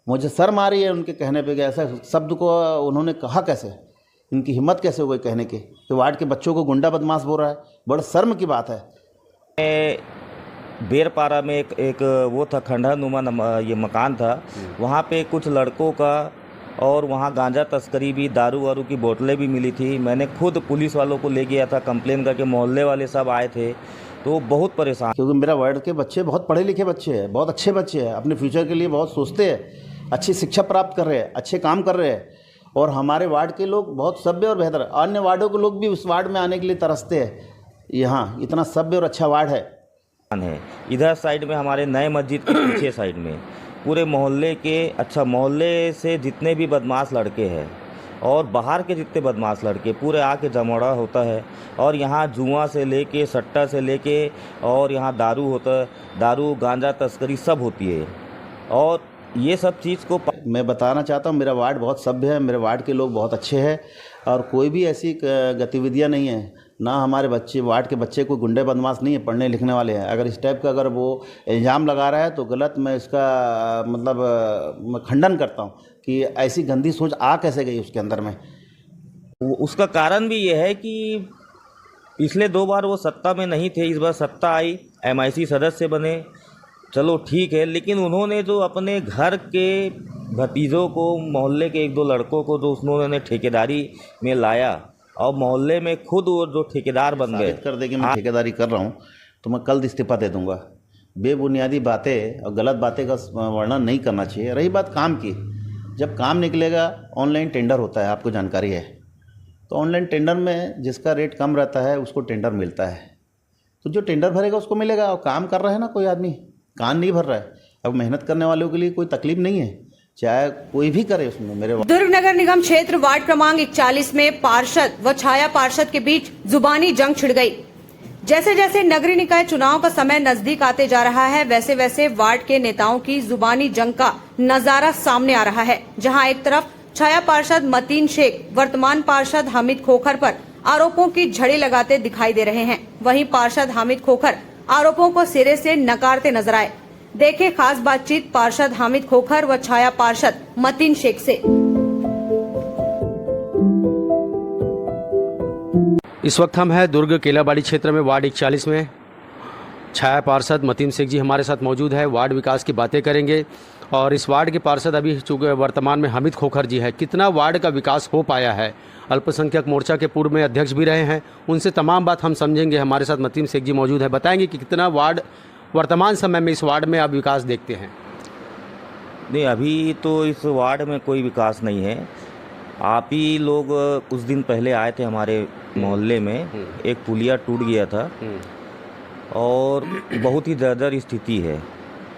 मुझे शर्म आ रही है उनके कहने पे कि ऐसा शब्द को उन्होंने कहा कैसे, इनकी हिम्मत कैसे हो गई कहने की कि वार्ड के बच्चों को गुंडा बदमाश बोल रहा है। बड़ा शर्म की बात है। बेरपारा में एक वो था, खंडहर ये मकान था। वहाँ पे कुछ लड़कों का और वहाँ गांजा तस्करी भी, दारू वारू की बोतलें भी मिली थी। मैंने खुद पुलिस वालों को ले गया था कंप्लेन करके, मोहल्ले वाले सब आए थे तो बहुत परेशान। क्योंकि मेरा वार्ड के बच्चे बहुत पढ़े लिखे बच्चे हैं, बहुत अच्छे बच्चे हैं, अपने फ्यूचर के लिए बहुत सोचते हैं, अच्छी शिक्षा प्राप्त कर रहे हैं, अच्छे काम कर रहे हैं। और हमारे वार्ड के लोग बहुत सभ्य और बेहतर, अन्य वार्डों के लोग भी उस वार्ड में आने के लिए तरसते हैं। यहाँ इतना सभ्य और अच्छा वार्ड है। इधर साइड में हमारे नए मस्जिद के पीछे साइड में पूरे मोहल्ले के, अच्छा मोहल्ले से जितने भी बदमाश लड़के हैं और बाहर के जितने बदमाश लड़के पूरे आके जमावड़ा होता है। और यहाँ जुआ से लेके, सट्टा से लेके, और यहाँ दारू होता है, दारू गांजा तस्करी सब होती है। और ये सब चीज़ को मैं बताना चाहता हूँ, मेरा वार्ड बहुत सभ्य है, मेरे वार्ड के लोग बहुत अच्छे हैं और कोई भी ऐसी गतिविधियाँ नहीं है। ना हमारे बच्चे, वार्ड के बच्चे कोई गुंडे बदमाश नहीं है, पढ़ने लिखने वाले हैं। अगर इस टाइप का अगर वो इल्ज़ाम लगा रहा है तो गलत, मैं इसका मतलब मैं खंडन करता हूँ कि ऐसी गंदी सोच आ कैसे गई उसके अंदर में। उसका कारण भी ये है कि पिछले 2 बार वो सत्ता में नहीं थे, इस बार सत्ता आई, MIC सदस्य बने, चलो ठीक है। लेकिन उन्होंने जो अपने घर के भतीजों को, मोहल्ले के 1-2 लड़कों को जो उन्होंने ठेकेदारी में लाया और मोहल्ले में खुद वो जो ठेकेदार बन गए, कर दे कि मैं ठेकेदारी कर रहा हूँ तो मैं कल इस्तीफा दे दूंगा। बेबुनियादी बातें और गलत बातें का वर्णन नहीं करना चाहिए। रही बात काम की, जब काम निकलेगा, ऑनलाइन टेंडर होता है, आपको जानकारी है, तो ऑनलाइन टेंडर में जिसका रेट कम रहता है उसको टेंडर मिलता है। तो जो टेंडर भरेगा उसको मिलेगा। और काम कर रहा है ना कोई आदमी, कान नहीं भर रहा है। अब मेहनत करने वालों के लिए कोई तकलीफ नहीं है, चाहे कोई भी करे उसमें। मेरे दुर्ग नगर निगम क्षेत्र वार्ड क्रमांक 41 में पार्षद व छाया पार्षद के बीच जुबानी जंग छिड़ गई। जैसे जैसे नगरीय निकाय चुनाव का समय नजदीक आते जा रहा है, वैसे वैसे वार्ड के नेताओं की जुबानी जंग का नजारा सामने आ रहा है। जहां एक तरफ छाया पार्षद मतीन शेख वर्तमान पार्षद हामिद खोखर पर आरोपों की झड़ी लगाते दिखाई दे रहे हैं, वहीं पार्षद हामिद खोखर आरोपों को सिरे से नकारते नजर आए। देखें खास बातचीत पार्षद हामिद खोखर व छाया पार्षद मतीन शेख से। इस वक्त हम हैं दुर्ग केलाबाड़ी क्षेत्र में वार्ड 41 में। छाया पार्षद मतीन शेख जी हमारे साथ मौजूद है, वार्ड विकास की बातें करेंगे। और इस वार्ड के पार्षद अभी चूँकि वर्तमान में हामिद खोखर जी है, कितना वार्ड का विकास हो पाया है। अल्पसंख्यक मोर्चा के पूर्व में अध्यक्ष भी रहे हैं, उनसे तमाम बात हम समझेंगे। हमारे साथ मतीन शेख जी मौजूद है, बताएंगे कि कितना वार्ड वर्तमान समय में इस वार्ड में आप विकास देखते हैं। नहीं, अभी तो इस वार्ड में कोई विकास नहीं है। आप ही लोग कुछ दिन पहले आए थे हमारे मोहल्ले में, एक पुलिया टूट गया था और बहुत ही जर्जर स्थिति है।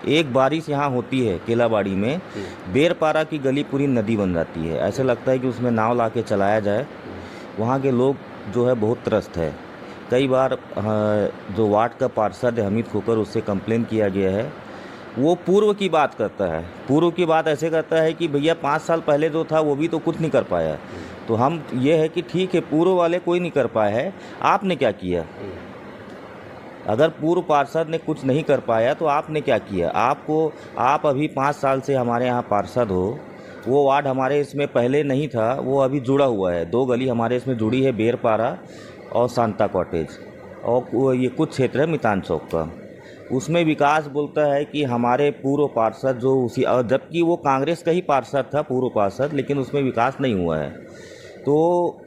एक बारिश यहाँ होती है केलाबाड़ी में, बेरपारा की गली पूरी नदी बन जाती है। ऐसे लगता है कि उसमें नाव ला के चलाया जाए। वहाँ के लोग जो है बहुत त्रस्त है। कई बार जो वार्ड का पार्षद है हामिद खोखर, उससे कंप्लेन किया गया है। वो पूर्व की बात करता है, पूर्व की बात ऐसे करता है कि भैया 5 साल पहले जो था वो भी तो कुछ नहीं कर पाया। तो हम ये है कि ठीक है, पूर्व वाले कोई नहीं कर पाया है, आपने क्या किया? अगर पूर्व पार्षद ने कुछ नहीं कर पाया तो आपने क्या किया? आप अभी 5 साल से हमारे यहाँ पार्षद हो। वो वार्ड हमारे इसमें पहले नहीं था, वो अभी जुड़ा हुआ है। 2 गली हमारे इसमें जुड़ी है, बेरपारा और सांता कॉटेज, और ये कुछ क्षेत्र है मितान चौक का। उसमें विकास बोलता है कि हमारे पूर्व पार्षद जो उसी, और जबकि वो कांग्रेस का ही पार्षद था पूर्व पार्षद, लेकिन उसमें विकास नहीं हुआ है। तो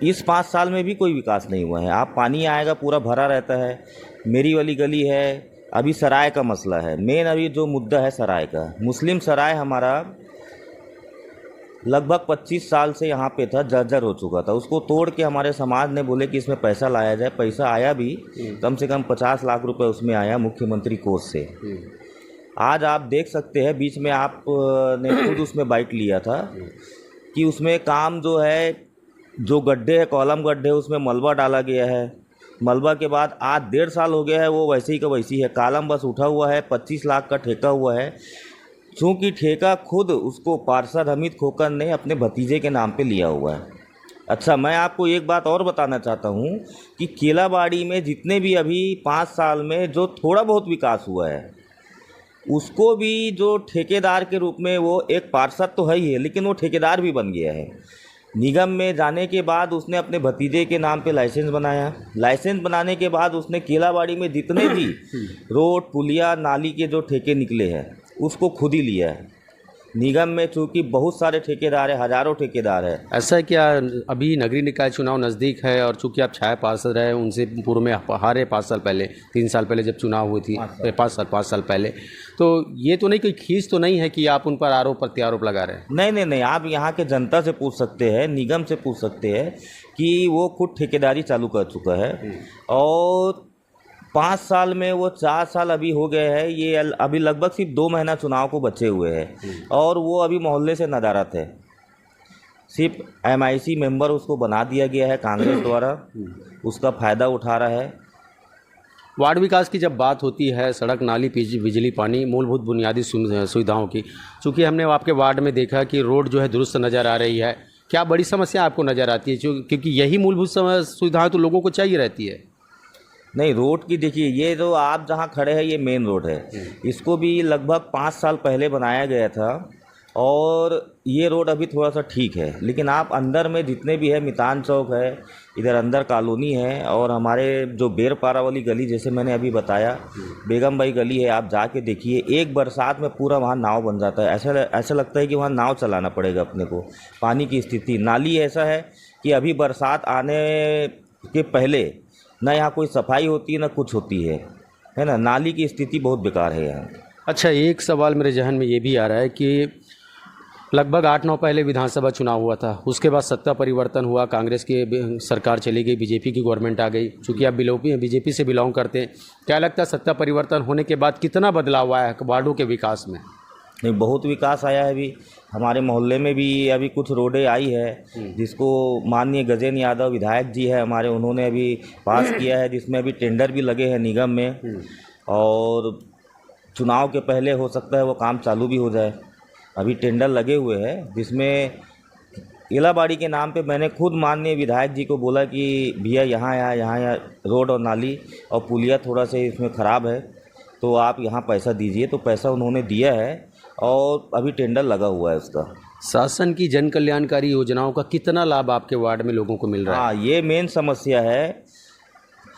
इस 5 साल में भी कोई विकास नहीं हुआ है। आप पानी आएगा पूरा भरा रहता है। मेरी वाली गली है, अभी सराय का मसला है। मेन अभी जो मुद्दा है सराय का, मुस्लिम सराय हमारा लगभग 25 साल से यहाँ पे था, जर्जर हो चुका था। उसको तोड़ के हमारे समाज ने बोले कि इसमें पैसा लाया जाए। पैसा आया भी, कम से कम 50 लाख रुपए उसमें आया मुख्यमंत्री कोष से। आज आप देख सकते हैं, बीच में आपने खुद उसमें बाइट लिया था कि उसमें काम जो है, जो गड्ढे हैं, कॉलम गड्ढे, उसमें मलबा डाला गया है। मलबा के बाद आज 1.5 साल हो गया है, वो वैसे ही का वैसी है। कालम बस उठा हुआ है, 25 लाख का ठेका हुआ है। चूँकि ठेका खुद उसको पार्षद हामिद खोखर ने अपने भतीजे के नाम पे लिया हुआ है। अच्छा, मैं आपको एक बात और बताना चाहता हूँ कि केलाबाड़ी में जितने भी अभी 5 साल में जो थोड़ा बहुत विकास हुआ है, उसको भी जो ठेकेदार के रूप में वो एक पार्षद तो है ही है, लेकिन वो ठेकेदार भी बन गया है। निगम में जाने के बाद उसने अपने भतीजे के नाम पे लाइसेंस बनाया। लाइसेंस बनाने के बाद उसने केलाबाड़ी में जितने भी रोड, पुलिया, नाली के जो ठेके निकले हैं उसको खुद ही लिया है। निगम में चूँकि बहुत सारे ठेकेदार हैं, हज़ारों ठेकेदार हैं। ऐसा है क्या, अभी नगरीय निकाय चुनाव नज़दीक है और चूंकि आप छाया पार्षद रहे, उनसे पूर्व में हारे 5 साल पहले, 3 साल पहले जब चुनाव हुई थी, 5 साल पहले, तो ये तो नहीं कोई खींच तो नहीं है कि आप उन पर आरोप प्रत्यारोप लगा रहे हैं? नहीं, आप यहाँ के जनता से पूछ सकते हैं, निगम से पूछ सकते हैं कि वो खुद ठेकेदारी चालू कर चुका है और 5 साल में वो 4 साल अभी हो गए हैं। ये अभी लगभग सिर्फ 2 महीना चुनाव को बचे हुए हैं और वो अभी मोहल्ले से नदारत है। सिर्फ MIC मेंबर उसको बना दिया गया है कांग्रेस द्वारा, उसका फ़ायदा उठा रहा है। वार्ड विकास की जब बात होती है, सड़क, नाली, बिजली, पानी, मूलभूत बुनियादी सुविधाओं की, चूँकि हमने आपके वार्ड में देखा कि रोड जो है दुरुस्त नज़र आ रही है, क्या बड़ी समस्या आपको नज़र आती है? क्योंकि यही मूलभूत सुविधाएँ तो लोगों को चाहिए रहती है। नहीं, रोड की देखिए, ये जो आप जहाँ खड़े हैं ये मेन रोड है। इसको भी लगभग 5 साल पहले बनाया गया था और ये रोड अभी थोड़ा सा ठीक है, लेकिन आप अंदर में जितने भी है, मितान चौक है, इधर अंदर कॉलोनी है और हमारे जो बेरपारा वाली गली, जैसे मैंने अभी बताया, बेगम बाई गली है, आप जाके देखिए, एक बरसात में पूरा वहाँ नाव बन जाता है। ऐसा लगता है कि वहाँ नाव चलाना पड़ेगा अपने को। पानी की स्थिति, नाली ऐसा है कि अभी बरसात आने के पहले ना यहाँ कोई सफाई होती है ना कुछ होती है ना। नाली की स्थिति बहुत बेकार है यहाँ। अच्छा, एक सवाल मेरे जहन में ये भी आ रहा है कि लगभग 8-9 पहले विधानसभा चुनाव हुआ था, उसके बाद सत्ता परिवर्तन हुआ, कांग्रेस की सरकार चली गई, बीजेपी की गवर्नमेंट आ गई। चूँकि आप बीजेपी से बिलोंग करते हैं, क्या लगता है सत्ता परिवर्तन होने के बाद कितना बदलाव आया है वार्डों के विकास में? नहीं, बहुत विकास आया है। अभी हमारे मोहल्ले में भी अभी कुछ रोडें आई है जिसको माननीय गजेंद्र यादव विधायक जी है हमारे, उन्होंने अभी पास किया है, जिसमें अभी टेंडर भी लगे हैं निगम में और चुनाव के पहले हो सकता है वो काम चालू भी हो जाए। अभी टेंडर लगे हुए हैं जिसमें केलाबाड़ी के नाम पे मैंने खुद माननीय विधायक जी को बोला कि भैया यहाँ रोड और नाली और पुलिया थोड़ा सा इसमें ख़राब है, तो आप यहाँ पैसा दीजिए। तो पैसा उन्होंने दिया है और अभी टेंडर लगा हुआ है उसका। शासन की जन कल्याणकारी योजनाओं का कितना लाभ आपके वार्ड में लोगों को मिल रहा है? हाँ, ये मेन समस्या है।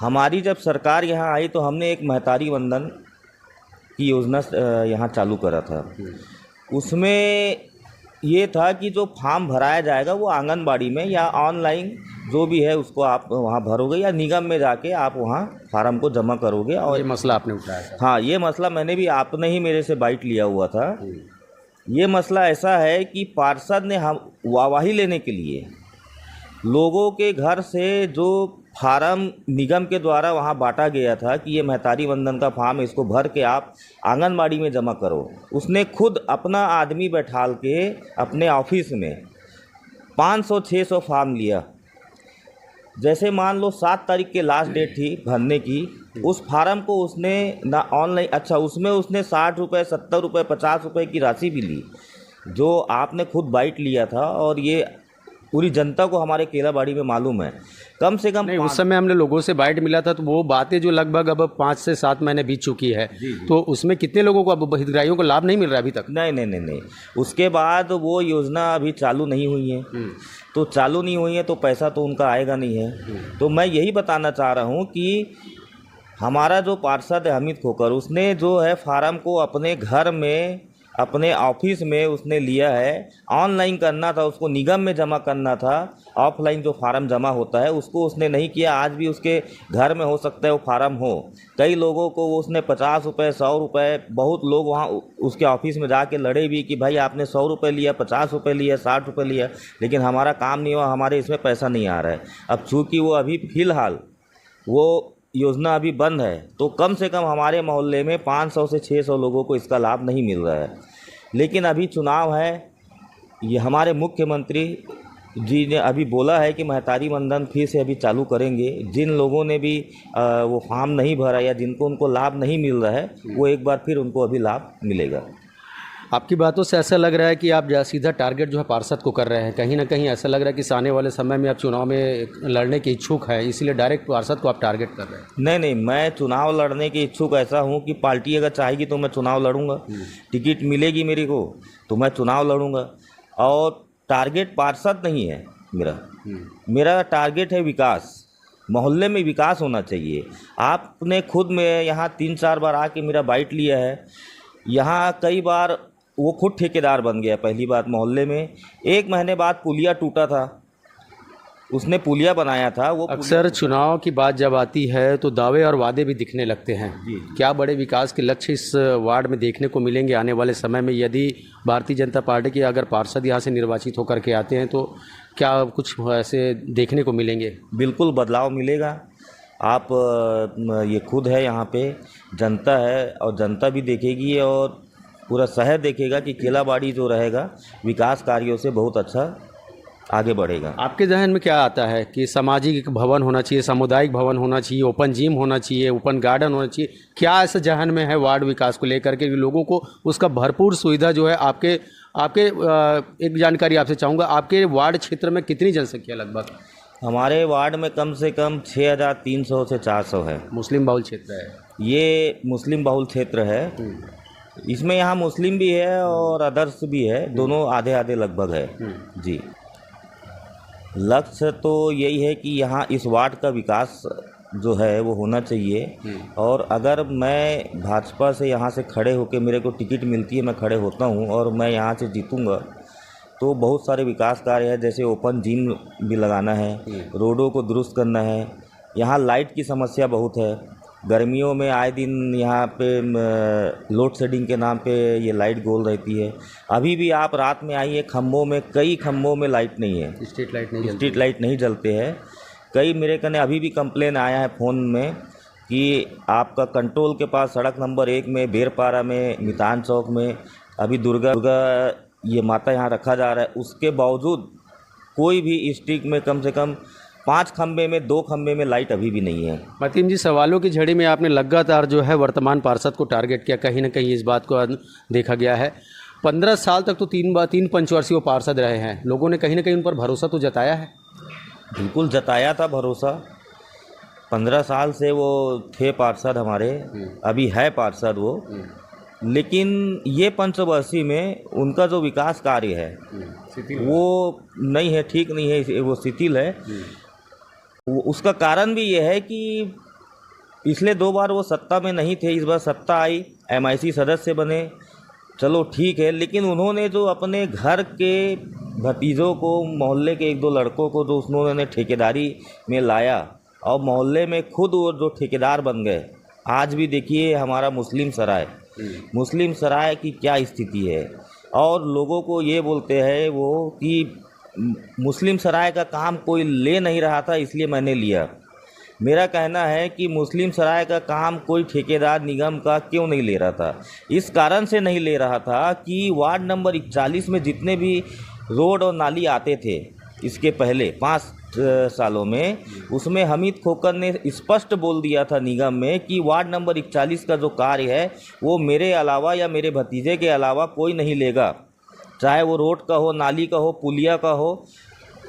हमारी जब सरकार यहाँ आई तो हमने एक महतारी वंदन की योजना यहाँ चालू करा था। उसमें ये था कि जो फॉर्म भराया जाएगा वो आंगनबाड़ी में या ऑनलाइन जो भी है उसको आप वहाँ भरोगे या निगम में जाके आप वहाँ फार्म को जमा करोगे। और ये मसला आपने उठाया था? हाँ, ये मसला मैंने भी, आपने ही मेरे से बाइट लिया हुआ था। ये मसला ऐसा है कि पार्षद ने हम वाहवाही लेने के लिए लोगों के घर से जो फार्म निगम के द्वारा वहाँ बांटा गया था कि ये महतारी वंदन का फार्म, इसको भर के आप आंगनबाड़ी में जमा करो, उसने खुद अपना आदमी बैठाल के अपने ऑफिस में 500-600 फार्म लिया। जैसे मान लो 7 तारीख के लास्ट डेट थी भरने की, उस फार्म को उसने ना ऑनलाइन, अच्छा उसमें उसने 60 रुपये, 70 रुपये, 50 रुपये की राशि भी ली, जो आपने खुद बाइट लिया था। और ये पूरी जनता को हमारे केलाबाड़ी में मालूम है। कम से कम नहीं, उस समय हमने लोगों से बाइट मिला था, तो वो बातें जो लगभग अब 5 से 7 महीने बीत चुकी है, तो उसमें कितने लोगों को, अब हितग्राहियों को लाभ नहीं मिल रहा अभी तक? नहीं, उसके बाद वो योजना अभी चालू नहीं हुई है। तो चालू नहीं हुई है तो पैसा तो उनका आएगा नहीं है। तो मैं यही बताना चाह रहा हूँ कि हमारा जो पार्षद है हमीद खोकर, उसने जो है फार्म को अपने घर में, अपने ऑफिस में उसने लिया है। ऑनलाइन करना था, उसको निगम में जमा करना था। ऑफलाइन जो फार्म जमा होता है उसको उसने नहीं किया। आज भी उसके घर में हो सकता है वो फार्म हो। कई लोगों को वो उसने 50 रुपये, 100 रुपये, बहुत लोग वहाँ उसके ऑफिस में जाके लड़े भी कि भाई आपने 100 रुपये लिया, 50 रुपये लिया, 60 रुपये लिया, लेकिन हमारा काम नहीं हुआ, हमारे इसमें पैसा नहीं आ रहा है। अब चूँकि वो अभी फ़िलहाल वो योजना अभी बंद है, तो कम से कम हमारे मोहल्ले में 500 से 600 लोगों को इसका लाभ नहीं मिल रहा है। लेकिन अभी चुनाव है, ये हमारे मुख्यमंत्री जी ने अभी बोला है कि महतारी वंदन फिर से अभी चालू करेंगे। जिन लोगों ने भी वो फॉर्म नहीं भरा या जिनको उनको लाभ नहीं मिल रहा है, वो एक बार फिर उनको अभी लाभ मिलेगा। आपकी बातों से ऐसा लग रहा है कि आप सीधा टारगेट जो है पार्षद को कर रहे हैं। कहीं ना कहीं ऐसा लग रहा है कि आने वाले समय में आप चुनाव में लड़ने के इच्छुक हैं, इसीलिए डायरेक्ट पार्षद को आप टारगेट कर रहे हैं। नहीं नहीं, मैं चुनाव लड़ने के इच्छुक ऐसा हूँ कि पार्टी अगर चाहेगी तो मैं चुनाव लड़ूंगा, टिकट मिलेगी मेरे को तो मैं चुनाव लड़ूंगा। और टारगेट पार्षद नहीं है मेरा टारगेट है विकास। मोहल्ले में विकास होना चाहिए। आपने खुद में यहाँ 3-4 बार आके मेरा बाइट लिया है। यहाँ कई बार वो खुद ठेकेदार बन गया। पहली बात, मोहल्ले में 1 महीने बाद पुलिया टूटा था, उसने पुलिया बनाया था। वो अक्सर चुनाव की बात जब आती है तो दावे और वादे भी दिखने लगते हैं। क्या बड़े विकास के लक्ष्य इस वार्ड में देखने को मिलेंगे आने वाले समय में? यदि भारतीय जनता पार्टी के अगर पार्षद यहाँ से निर्वाचित होकर के आते हैं तो क्या कुछ ऐसे देखने को मिलेंगे? बिल्कुल बदलाव मिलेगा। आप ये खुद है, यहाँ पे जनता है और जनता भी देखेगी और पूरा शहर देखेगा कि केलाबाड़ी जो रहेगा विकास कार्यों से बहुत अच्छा आगे बढ़ेगा। आपके जहन में क्या आता है कि सामाजिक भवन होना चाहिए, सामुदायिक भवन होना चाहिए, ओपन जिम होना चाहिए, ओपन गार्डन होना चाहिए? क्या ऐसा जहन में है वार्ड विकास को लेकर के लोगों को उसका भरपूर सुविधा जो है? आपके एक जानकारी आपसे चाहूँगा, आपके वार्ड क्षेत्र में कितनी जनसंख्या लगभग? हमारे वार्ड में कम से कम 6300 से 400 है। मुस्लिम बहुल क्षेत्र है ये, मुस्लिम बहुल क्षेत्र है। इसमें यहाँ मुस्लिम भी है और अदर्स भी है, दोनों आधे आधे लगभग है जी। लक्ष्य तो यही है कि यहाँ इस वार्ड का विकास जो है वो होना चाहिए। और अगर मैं भाजपा से यहाँ से खड़े होकर मेरे को टिकट मिलती है, मैं खड़े होता हूँ और मैं यहाँ से जीतूँगा तो बहुत सारे विकास कार्य है। जैसे ओपन जिम भी लगाना है, रोडों को दुरुस्त करना है। यहाँ लाइट की समस्या बहुत है। गर्मियों में आए दिन यहाँ पे लोड शेडिंग के नाम पे ये लाइट गोल रहती है। अभी भी आप रात में आइए, खम्भों में, कई खम्भों में लाइट नहीं है, स्ट्रीट लाइट नहीं जलते हैं। कई मेरे कने अभी भी कंप्लेन आया है फ़ोन में कि आपका कंट्रोल के पास सड़क नंबर 1 में, बेरपारा में, मितान चौक में अभी दुर्गा ये माता यहाँ रखा जा रहा है। उसके बावजूद कोई भी स्ट्रीट में कम से कम 5 खंबे में 2 खंबे में लाइट अभी भी नहीं है। मतीम जी, सवालों की झड़ी में आपने लगातार जो है वर्तमान पार्षद को टारगेट किया। कहीं ना कहीं इस बात को देखा गया है 15 साल तक तो 3 पंचवर्षीय वो पार्षद रहे हैं। लोगों ने कहीं ना कहीं उन पर भरोसा तो जताया है। बिल्कुल जताया था भरोसा। 15 साल से वो थे पार्षद हमारे, अभी है पार्षद वो। लेकिन ये पंचवर्षीय में उनका जो विकास कार्य है वो नहीं है, ठीक नहीं है, वो शिथिल है। उसका कारण भी ये है कि पिछले 2 बार वो सत्ता में नहीं थे, इस बार सत्ता आई, MIC सदस्य बने, चलो ठीक है। लेकिन उन्होंने जो अपने घर के भतीजों को, मोहल्ले के 1-2 लड़कों को जो उन्होंने ठेकेदारी में लाया और मोहल्ले में खुद वो जो ठेकेदार बन गए। आज भी देखिए हमारा मुस्लिम सराय की क्या स्थिति है। और लोगों को ये बोलते हैं वो कि मुस्लिम सराय का काम कोई ले नहीं रहा था इसलिए मैंने लिया। मेरा कहना है कि मुस्लिम सराय का काम कोई ठेकेदार निगम का क्यों नहीं ले रहा था? इस कारण से नहीं ले रहा था कि वार्ड नंबर 41 में जितने भी रोड और नाली आते थे इसके पहले 5 सालों में, उसमें हमीद खोकर ने स्पष्ट बोल दिया था निगम में कि वार्ड नंबर 41 का जो कार्य है वो मेरे अलावा या मेरे भतीजे के अलावा कोई नहीं लेगा, चाहे वो रोड का हो, नाली का हो, पुलिया का हो।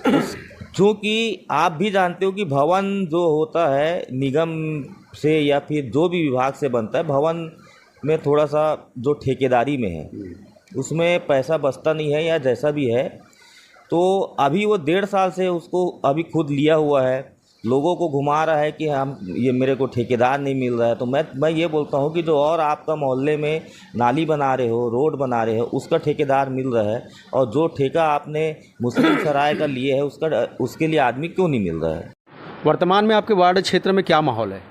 क्योंकि आप भी जानते हो कि भवन जो होता है निगम से या फिर जो भी विभाग से बनता है, भवन में थोड़ा सा जो ठेकेदारी में है उसमें पैसा बचता नहीं है या जैसा भी है। तो अभी वो 1.5 साल से उसको अभी खुद लिया हुआ है, लोगों को घुमा रहा है कि हम ये मेरे को ठेकेदार नहीं मिल रहा है। तो मैं ये बोलता हूँ कि जो और आपका मोहल्ले में नाली बना रहे हो, रोड बना रहे हो, उसका ठेकेदार मिल रहा है, और जो ठेका आपने मुस्लिम सराय का लिए है उसके लिए आदमी क्यों नहीं मिल रहा है? वर्तमान में आपके वार्ड क्षेत्र में क्या माहौल है?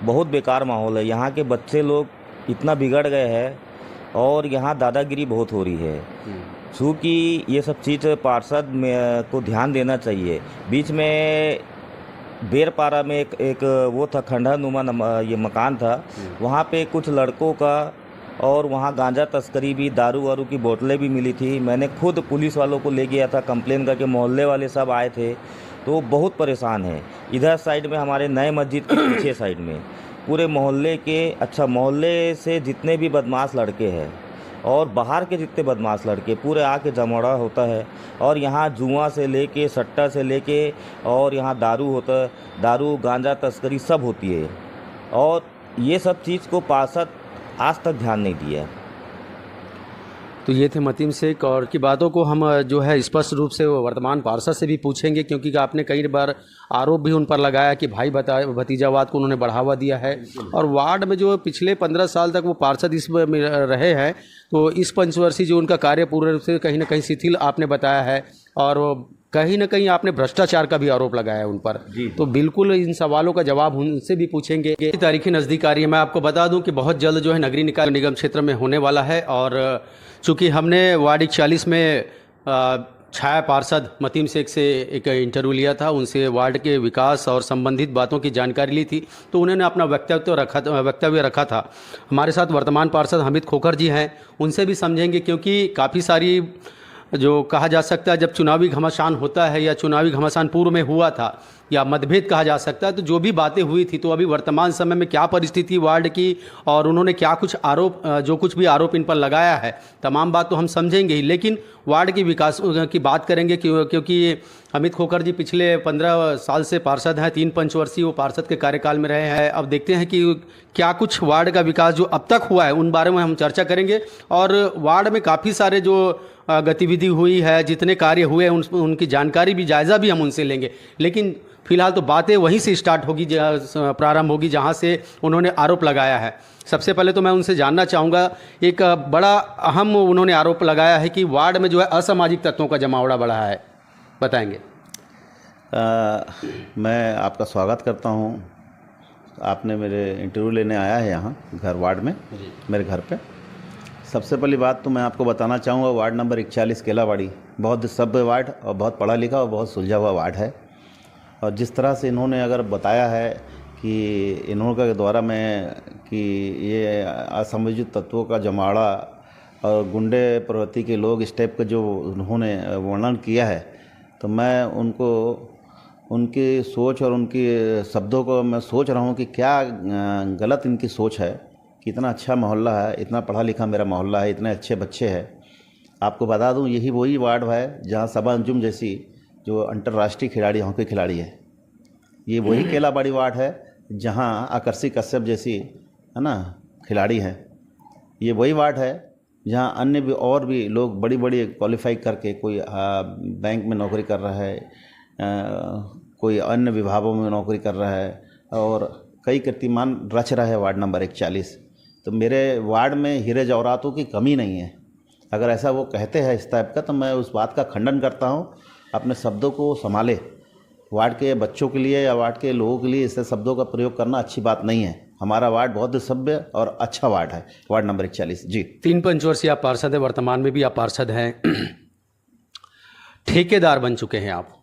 बहुत बेकार माहौल है। यहाँ के बच्चे लोग इतना बिगड़ गए हैं और यहाँ दादागिरी बहुत हो रही है। चूँकि ये सब चीज़ पार्षद को ध्यान देना चाहिए। बीच में बेरपारा में एक वो था, खंडहरनुमा ये मकान था, वहाँ पे कुछ लड़कों का और वहाँ गांजा तस्करी भी, दारू वारू की बोतलें भी मिली थी। मैंने खुद पुलिस वालों को ले गया था कंप्लेन करके, मोहल्ले वाले सब आए थे, तो बहुत परेशान है। इधर साइड में हमारे नए मस्जिद के पीछे साइड में पूरे मोहल्ले के, अच्छा मोहल्ले से जितने भी बदमाश लड़के हैं और बाहर के जितने बदमाश लड़के पूरे आके जमावड़ा होता है। और यहाँ जुआ से लेके सट्टा से लेके और यहाँ दारू होता है, दारू गांजा तस्करी सब होती है। और ये सब चीज़ को पार्षद आज तक ध्यान नहीं दिया है। तो ये थे मतीम शेख, और की बातों को हम जो है स्पष्ट रूप से वर्तमान पार्षद से भी पूछेंगे, क्योंकि आपने कई बार आरोप भी उन पर लगाया कि भाई भतीजावाद को उन्होंने बढ़ावा दिया है। और वार्ड में जो पिछले 15 साल तक वो पार्षद इस में रहे हैं, तो इस पंचवर्षीय जो उनका कार्य पूर्ण रूप से कहीं ना कहीं शिथिल आपने बताया है, और कहीं ना कहीं आपने भ्रष्टाचार का भी आरोप लगाया है उन पर। तो बिल्कुल इन सवालों का जवाब उनसे भी पूछेंगे। तारीखें नज़दीक आ रही है, मैं आपको बता दूं कि बहुत जल्द जो है नगरीय निकाय निगम क्षेत्र में होने वाला है। और चूँकि हमने वार्ड 41 में छाया पार्षद मतीम शेख से एक इंटरव्यू लिया था, उनसे वार्ड के विकास और संबंधित बातों की जानकारी ली थी, तो उन्होंने अपना वक्तव्य रखा था। हमारे साथ वर्तमान पार्षद हामिद खोखर जी हैं, उनसे भी समझेंगे, क्योंकि काफ़ी सारी जो कहा जा सकता है जब चुनावी घमासान होता है या चुनावी घमासान पूर्व में हुआ था या मतभेद कहा जा सकता है, तो जो भी बातें हुई थी, तो अभी वर्तमान समय में क्या परिस्थिति वार्ड की और उन्होंने क्या कुछ आरोप, जो कुछ भी आरोप इन पर लगाया है, तमाम बात तो हम समझेंगे ही, लेकिन वार्ड की विकास की बात करेंगे। क्योंकि हामिद खोखर जी पिछले 15 साल से पार्षद हैं, 3 पंचवर्षीय वो पार्षद के कार्यकाल में रहे हैं। अब देखते हैं कि क्या कुछ वार्ड का विकास जो अब तक हुआ है उन बारे में हम चर्चा करेंगे। और वार्ड में काफ़ी सारे जो गतिविधि हुई है, जितने कार्य हुए हैं उनकी जानकारी भी, जायज़ा भी हम उनसे लेंगे। लेकिन फिलहाल तो बातें वहीं से स्टार्ट होगी, प्रारंभ होगी जहां से उन्होंने आरोप लगाया है। सबसे पहले तो मैं उनसे जानना चाहूँगा, एक बड़ा अहम उन्होंने आरोप लगाया है कि वार्ड में जो है असामाजिक तत्वों का जमावड़ा बढ़ा है, बताएंगे? मैं आपका स्वागत करता हूं। आपने मेरे इंटरव्यू लेने आया है यहाँ घर वार्ड में, मेरे घर पे। सबसे पहली बात तो मैं आपको बताना चाहूँगा, वार्ड नंबर 41 केलावाड़ी बहुत सभ्य वार्ड और बहुत पढ़ा लिखा और बहुत सुलझा हुआ वार्ड है। और जिस तरह से इन्होंने अगर बताया है कि इन्होंने द्वारा मैं कि ये असामाजिक तत्वों का जमावड़ा और गुंडे प्रवृत्ति के लोग इस टाइप का जो उन्होंने वर्णन किया है, तो मैं उनको उनकी सोच और उनकी शब्दों को मैं सोच रहा हूँ कि क्या गलत इनकी सोच है कि इतना अच्छा मोहल्ला है, इतना पढ़ा लिखा मेरा मोहल्ला है, इतने अच्छे बच्चे हैं। आपको बता दूँ, यही वही वार्ड है जहाँ सबा अंजुम जैसी जो अंतर्राष्ट्रीय खिलाड़ी, हॉकी खिलाड़ी है। ये वही केलाबाड़ी वार्ड है जहाँ आकर्षी कश्यप जैसी, है ना, खिलाड़ी हैं। ये वही वार्ड है जहाँ अन्य भी और भी लोग बड़ी बड़ी क्वालिफाई करके, कोई बैंक में नौकरी कर रहा है, कोई अन्य विभागों में नौकरी कर रहा है और कई कीर्तिमान रच रहा है वार्ड नंबर 41। तो मेरे वार्ड में हीरे जवाहरातों की कमी नहीं है। अगर ऐसा वो कहते हैं इस टाइप का, तो मैं उस बात का खंडन करता हूँ। अपने शब्दों को संभाले, वार्ड के बच्चों के लिए या वार्ड के लोगों के लिए ऐसे शब्दों का प्रयोग करना अच्छी बात नहीं है। हमारा वार्ड बहुत ही सभ्य और अच्छा वार्ड है, वार्ड नंबर 41। जी, 3 पंचवर्षीय आप पार्षद हैं, वर्तमान में भी आप पार्षद हैं, ठेकेदार बन चुके हैं आप।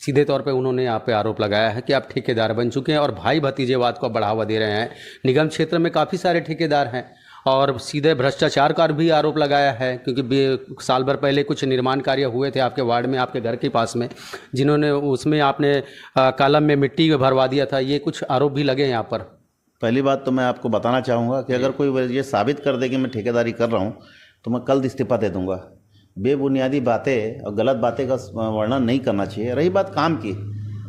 सीधे तौर पे उन्होंने यहाँ पे आरोप लगाया है कि आप ठेकेदार बन चुके हैं और भाई भतीजेवाद को बढ़ावा दे रहे हैं। निगम क्षेत्र में काफ़ी सारे ठेकेदार हैं और सीधे भ्रष्टाचार का भी आरोप लगाया है, क्योंकि साल भर पहले कुछ निर्माण कार्य हुए थे आपके वार्ड में, आपके घर के पास में, जिन्होंने उसमें आपने कॉलम में मिट्टी भरवा दिया था। ये कुछ आरोप भी लगे यहाँ पर। पहली बात तो मैं आपको बताना चाहूँगा कि अगर कोई ये साबित कर दे कि मैं ठेकेदारी कर रहा हूँ, तो मैं कल इस्तीफा दे दूँगा। बेबुनियादी बातें और गलत बातें का वर्णन नहीं करना चाहिए। रही बात काम की,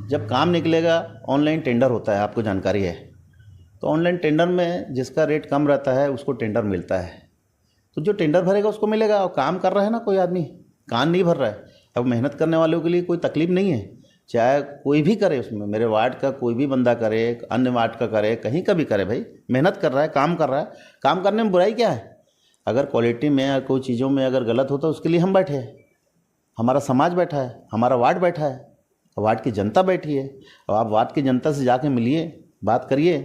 जब काम निकलेगा, ऑनलाइन टेंडर होता है, आपको जानकारी है, तो ऑनलाइन टेंडर में जिसका रेट कम रहता है उसको टेंडर मिलता है। तो जो टेंडर भरेगा उसको मिलेगा। और काम कर रहा है ना कोई आदमी, कान नहीं भर रहा है। अब मेहनत करने वालों के लिए कोई तकलीफ नहीं है, चाहे कोई भी करे, उसमें मेरे वार्ड का कोई भी बंदा करे, अन्य वार्ड का करे, कहीं का भी करे, भाई मेहनत कर रहा है, काम कर रहा है। काम करने में बुराई क्या है? अगर क्वालिटी में या कोई चीज़ों में अगर गलत होता है, उसके लिए हम बैठे हैं, हमारा समाज बैठा है, हमारा वार्ड बैठा है, वार्ड की जनता बैठी है। और आप वार्ड की जनता से जाके मिलिए, बात करिए।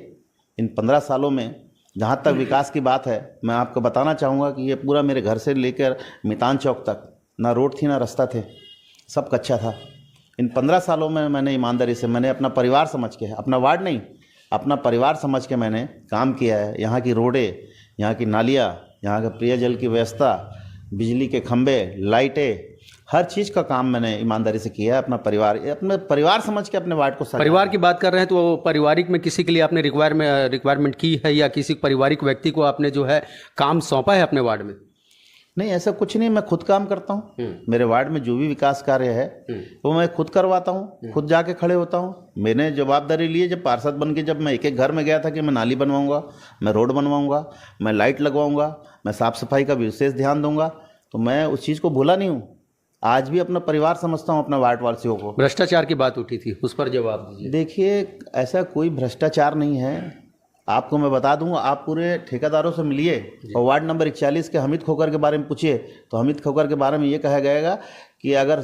इन 15 सालों में जहाँ तक विकास की बात है, मैं आपको बताना चाहूँगा कि ये पूरा मेरे घर से लेकर मितान चौक तक ना रोड थी ना रास्ता थे, सब कच्चा था। इन 15 सालों में मैंने ईमानदारी से, मैंने अपना परिवार समझ के, अपना वार्ड नहीं, अपना परिवार समझ के मैंने काम किया है। यहाँ की रोडें, यहाँ की नालियाँ, यहाँ का पेयजल की व्यवस्था, बिजली के खंभे, लाइटें, हर चीज़ का काम मैंने ईमानदारी से किया है। अपने परिवार समझ के अपने वार्ड को परिवार की बात कर रहे हैं, तो पारिवारिक में किसी के लिए आपने रिक्वायरमेंट की है या किसी पारिवारिक व्यक्ति को आपने जो है काम सौंपा है अपने वार्ड में? नहीं, ऐसा कुछ नहीं, मैं खुद काम करता हूँ। मेरे वार्ड में जो भी विकास कार्य है वो मैं खुद करवाता हूँ, खुद जाके खड़े होता हूँ। मैंने जवाबदारी ली है जब पार्षद बन के, जब मैं एक एक घर में गया था कि मैं नाली बनवाऊंगा, मैं रोड बनवाऊंगा, मैं लाइट लगवाऊंगा, मैं साफ़ सफाई का विशेष ध्यान दूंगा, तो मैं उस चीज़ को भूला नहीं हूँ। आज भी अपना परिवार समझता हूँ, अपना वार्ड वासियों को। भ्रष्टाचार की बात उठी थी, उस पर जवाब दीजिए। देखिए, ऐसा कोई भ्रष्टाचार नहीं है। आपको मैं बता दूंगा, आप पूरे ठेकेदारों से मिलिए और वार्ड नंबर 41 के हमिद खोकर के बारे में पूछिए, तो हमिद खोकर के बारे में ये कहा जाएगा कि अगर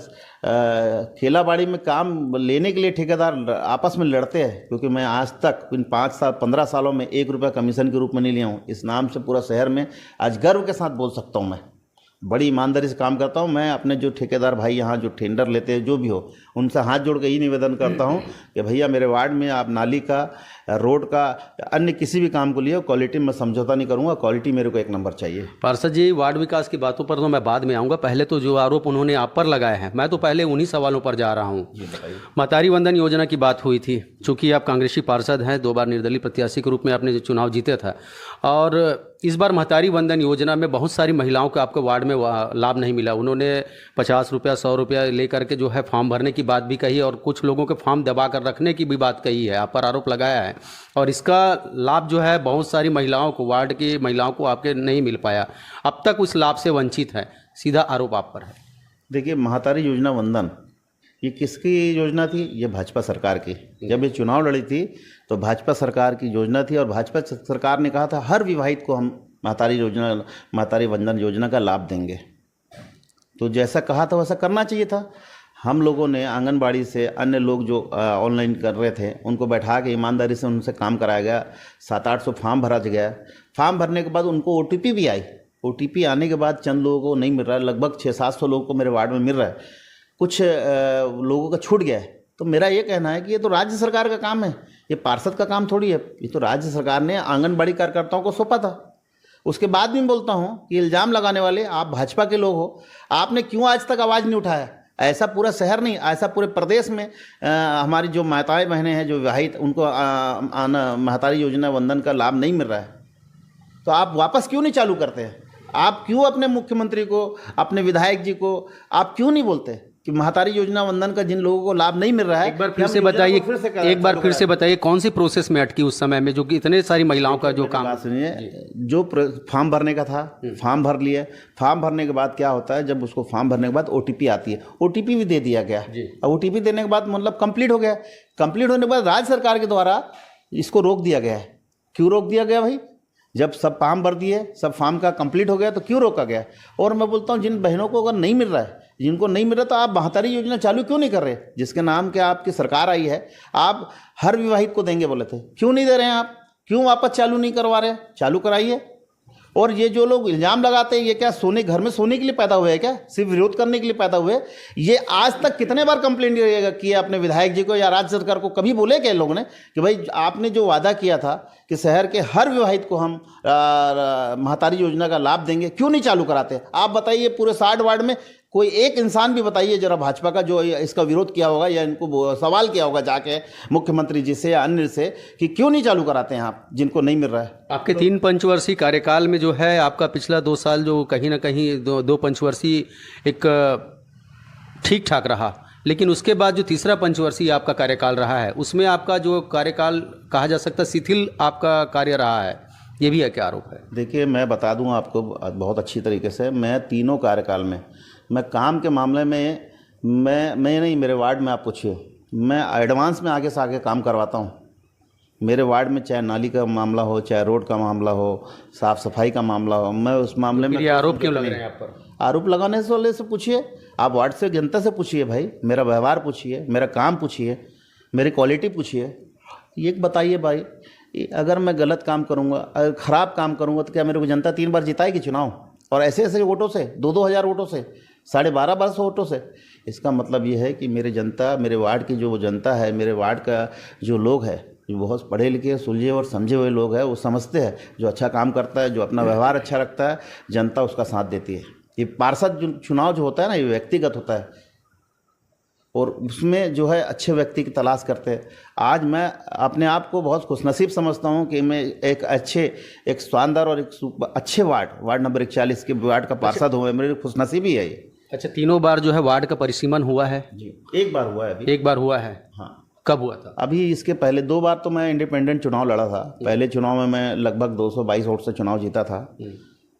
खेलाबाड़ी में काम लेने के लिए ठेकेदार आपस में लड़ते हैं, क्योंकि मैं आज तक इन 5 साल 15 सालों में 1 रुपया कमीशन के रूप में नहीं लिया हूँ। इस नाम से पूरा शहर में आज गर्व के साथ बोल सकता हूँ। मैं बड़ी ईमानदारी से काम करता हूँ। मैं अपने जो ठेकेदार भाई यहाँ जो टेंडर लेते हैं, जो भी हो, उनसे हाथ जोड़ के ये निवेदन करता हूँ कि भैया मेरे वार्ड में आप नाली का, रोड का, अन्य किसी भी काम को लिए क्वालिटी में समझौता नहीं करूँगा। क्वालिटी मेरे को 1 नंबर चाहिए। पार्षद जी, वार्ड विकास की बातों पर तो मैं बाद में आऊँगा, पहले तो जो आरोप उन्होंने आप पर लगाए हैं, मैं तो पहले उन्हीं सवालों पर जा रहा हूँ। महतारी वंदन योजना की बात हुई थी। चूँकि आप कांग्रेसी पार्षद हैं, 2 बार निर्दलीय प्रत्याशी के रूप में आपने चुनाव जीते था, और इस बार महतारी वंदन योजना में बहुत सारी महिलाओं को आपके वार्ड में लाभ नहीं मिला। उन्होंने 50 रुपया 100 रुपया लेकर के जो है फॉर्म भरने की बात भी कही, और कुछ लोगों के फॉर्म दबा कर रखने की भी बात कही है, आप पर आरोप लगाया है। और इसका लाभ जो है बहुत सारी महिलाओं को, वार्ड की महिलाओं को आपके नहीं मिल पाया, अब तक उस लाभ से वंचित है। सीधा आरोप आप पर है। देखिए, महतारी योजना वंदन ये किसकी योजना थी? ये भाजपा सरकार की। जब ये चुनाव लड़ी थी तो भाजपा सरकार की योजना थी, और भाजपा सरकार ने कहा था हर विवाहित को हम महतारी वंदन योजना का लाभ देंगे। तो जैसा कहा था वैसा करना चाहिए था। हम लोगों ने आंगनबाड़ी से, अन्य लोग जो ऑनलाइन कर रहे थे, उनको बैठा के ईमानदारी से उनसे काम कराया गया। 700-800 फॉर्म भरा गया। फॉर्म भरने के बाद उनको OTP भी आई। OTP आने के बाद चंद लोगों को नहीं मिल रहा है, लगभग 600-700 लोगों को मेरे वार्ड में मिल रहा है, कुछ लोगों का छूट गया है। तो मेरा ये कहना है कि ये तो राज्य सरकार का काम है, ये पार्षद का काम थोड़ी है। ये तो राज्य सरकार ने आंगनबाड़ी कार्यकर्ताओं को सौंपा था। उसके बाद भी बोलता हूँ कि इल्ज़ाम लगाने वाले आप भाजपा के लोग हो। आपने क्यों आज तक आवाज़ नहीं उठाया? ऐसा पूरा शहर नहीं, ऐसा पूरे प्रदेश में हमारी जो माताएं बहनें हैं, जो विवाहित, उनको महतारी योजना वंदन का लाभ नहीं मिल रहा है। तो आप वापस क्यों नहीं चालू करते हैं? आप क्यों अपने मुख्यमंत्री को, अपने विधायक जी को आप क्यों नहीं बोलते कि महतारी योजना वंदन का जिन लोगों को लाभ नहीं मिल रहा है? एक बार फिर से बताइए कौन सी प्रोसेस में अटकी उस समय में, जो कि इतने सारी महिलाओं का जो काम। सुनिए, जो फॉर्म भरने का था, फॉर्म भर लिए। फॉर्म भरने के बाद क्या होता है, जब उसको फॉर्म भरने के बाद OTP आती है, OTP भी दे दिया गया। अब OTP देने के बाद मतलब कंप्लीट हो गया। कंप्लीट होने के बाद राज्य सरकार के द्वारा इसको रोक दिया गया है। क्यों रोक दिया गया भाई? जब सब फॉर्म भर दिए, सब फॉर्म का कंप्लीट हो गया, तो क्यों रोका गया? और मैं बोलता हूँ, जिन बहनों को अगर नहीं मिल रहा है, जिनको नहीं मिल रहा, तो आप महतारी योजना चालू क्यों नहीं कर रहे? जिसके नाम के आपकी सरकार आई है, आप हर विवाहित को देंगे बोले थे, क्यों नहीं दे रहे हैं आप? क्यों वापस चालू नहीं करवा रहे? चालू कराइए। और ये जो लोग इल्ज़ाम लगाते हैं, ये क्या सोने घर में सोने के लिए पैदा हुए हैं क्या? सिर्फ विरोध करने के लिए पैदा हुए? ये आज तक कितने बार कंप्लेंट किया अपने विधायक जी को या राज्य सरकार को? कभी बोले क्या लोगों ने कि भाई आपने जो वादा किया था कि शहर के हर विवाहित को हम महतारी योजना का लाभ देंगे, क्यों नहीं चालू कराते? आप बताइए, पूरे 60 वार्ड में कोई एक इंसान भी बताइए जरा भाजपा का, जो इसका विरोध किया होगा या इनको सवाल किया होगा जाके मुख्यमंत्री जी से या अन्य से कि क्यों नहीं चालू कराते हैं आप, जिनको नहीं मिल रहा है। आपके 3 पंचवर्षीय कार्यकाल में जो है, आपका पिछला 2 साल जो कहीं ना कहीं 2 पंचवर्षीय एक ठीक ठाक रहा, लेकिन उसके बाद जो तीसरा पंचवर्षीय आपका कार्यकाल रहा है, उसमें आपका जो कार्यकाल कहा जा सकता है शिथिल आपका कार्य रहा है, ये भी है क्या आरोप है? देखिए, मैं बता दूं आपको बहुत अच्छी तरीके से, मैं तीनों कार्यकाल में, मैं काम के मामले में, मैं नहीं, मेरे वार्ड में आप पूछिए, मैं एडवांस में आगे से आगे काम करवाता हूँ। मेरे वार्ड में चाहे नाली का मामला हो, चाहे रोड का मामला हो, साफ़ सफाई का मामला हो, मैं उस मामले में। ये आरोप क्यों लग रहे हैं आप पर? आरोप लगाने से वाले से पूछिए, आप वार्ड से जनता से पूछिए भाई, मेरा व्यवहार पूछिए, मेरा काम पूछिए, मेरी क्वालिटी पूछिए। ये बताइए भाई, अगर मैं गलत काम करूँगा, अगर ख़राब काम करूँगा, तो क्या मेरे को जनता 3 बार जिताएगी चुनाव? और ऐसे वोटों से, 2-2 हज़ार वोटों से, 12,500 वोटों से? इसका मतलब ये है कि मेरे जनता, मेरे वार्ड की जो जनता है, मेरे वार्ड का जो लोग है, जो बहुत पढ़े लिखे, सुलझे और समझे हुए लोग हैं, वो समझते हैं जो अच्छा काम करता है, जो अपना व्यवहार अच्छा रखता है, जनता उसका साथ देती है। ये पार्षद जो चुनाव जो होता है ना, ये व्यक्तिगत होता है। और उसमें जो है अच्छे व्यक्ति की तलाश करते हैं। आज मैं अपने आप को बहुत खुशनसीब समझता हूं कि मैं एक शानदार और एक अच्छे वार्ड नंबर 41 के वार्ड का पार्षद हूँ। मेरी खुशनसीबी है ये। अच्छा, तीनों बार जो है वार्ड का परिसीमन हुआ है? जी, एक बार हुआ है अभी। एक बार हुआ है? हाँ। कब हुआ था? अभी इसके पहले 2 बार तो मैं इंडिपेंडेंट चुनाव लड़ा था। पहले चुनाव में मैं लगभग 222 वोट से चुनाव जीता था,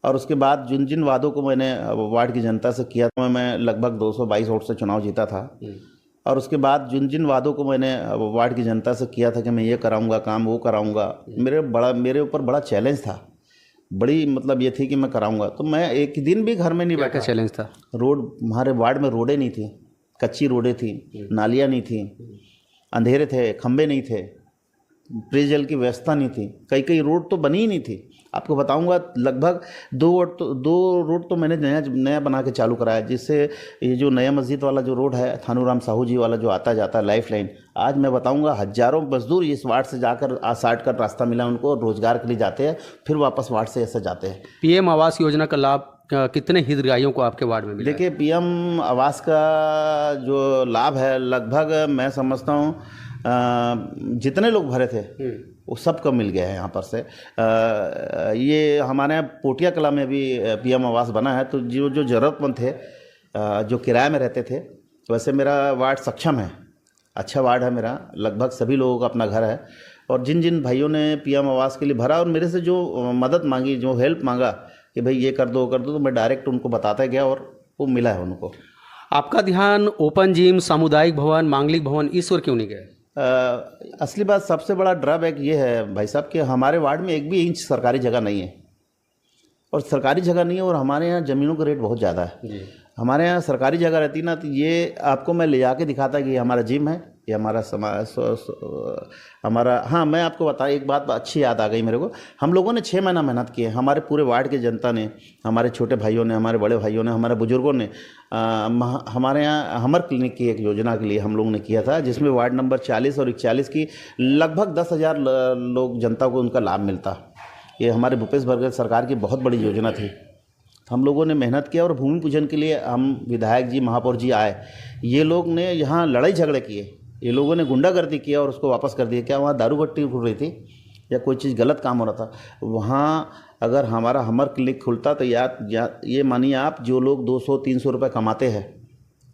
और उसके बाद जिन जिन वादों को मैंने वार्ड की जनता से किया था, मैं लगभग 222 वोट से चुनाव जीता था। और उसके बाद जिन जिन वादों को मैंने वार्ड की जनता से किया था कि मैं ये कराऊंगा काम, वो कराऊंगा, मेरे ऊपर बड़ा चैलेंज था। बड़ी मतलब ये थी कि मैं कराऊंगा, तो मैं एक दिन भी घर में नहीं बैठा। क्या चैलेंज था? रोड, हमारे वार्ड में रोडें नहीं थी, कच्ची रोडें थी, नालियाँ नहीं थी, अंधेरे थे, खंबे नहीं थे, पेयजल की व्यवस्था नहीं थी, कई रोड तो बनी ही नहीं थी। आपको बताऊंगा लगभग 2 रोड तो मैंने नया बना के चालू कराया, जिससे ये जो नया मस्जिद वाला जो रोड है, थानूराम साहू जी वाला जो आता जाता है लाइफ लाइन, आज मैं बताऊंगा हजारों मजदूर इस वार्ड से जाकर शॉर्टकट रास्ता मिला उनको, रोजगार के लिए जाते हैं, फिर वापस वार्ड से ऐसे जाते हैं। पीएम आवास योजना का लाभ कितने हितग्राहियों को आपके वार्ड में मिला? देखिए, पीएम आवास का जो लाभ है, लगभग मैं समझता हूँ जितने लोग भरे थे वो सबको मिल गया है यहाँ पर से। ये हमारे यहाँ पोटिया कला में भी पीएम आवास बना है, तो जो ज़रूरतमंद थे, जो किराए में रहते थे, वैसे मेरा वार्ड सक्षम है, अच्छा वार्ड है मेरा, लगभग सभी लोगों का अपना घर है। और जिन जिन भाइयों ने पीएम आवास के लिए भरा और मेरे से जो मदद मांगी, जो हेल्प मांगा कि भाई ये कर दो तो मैं डायरेक्ट उनको बताता गया और वो मिला है उनको। आपका ध्यान ओपन जिम, सामुदायिक भवन, मांगलिक भवन इस ओर क्यों नहीं गए? असली बात, सबसे बड़ा ड्रॉबैक ये है भाई साहब कि हमारे वार्ड में एक भी इंच सरकारी जगह नहीं है, और सरकारी जगह नहीं है, और हमारे यहाँ ज़मीनों का रेट बहुत ज़्यादा है। हमारे यहाँ सरकारी जगह रहती ना, तो ये आपको मैं ले जाके दिखाता कि ये हमारा जिम है, ये हमारा हमारा। हाँ, मैं आपको बता, एक बात अच्छी याद आ गई मेरे को। हम लोगों ने 6 महीना मेहनत की है, हमारे पूरे वार्ड की जनता ने, हमारे छोटे भाइयों ने, हमारे बड़े भाइयों ने, हमारे बुजुर्गों ने हमारे यहाँ हमर क्लिनिक की एक योजना के लिए हम लोगों ने किया था, जिसमें वार्ड नंबर 40 और 41 की लगभग 10,000 लोग जनता को उनका लाभ मिलता। ये हमारे भूपेश बघेल सरकार की बहुत बड़ी योजना थी। हम लोगों ने मेहनत किया, और भूमि पूजन के लिए हम विधायक जी, महापौर जी आए, ये लोग ने यहाँ लड़ाई झगड़े किए, ये लोगों ने गुंडागर्दी किया और उसको वापस कर दिया। क्या वहाँ दारू भट्टी खुल रही थी या कोई चीज़ गलत काम हो रहा था? वहाँ अगर हमारा हमर क्लिनिक खुलता तो ये मानिए आप, जो लोग 200-300 रुपये कमाते हैं,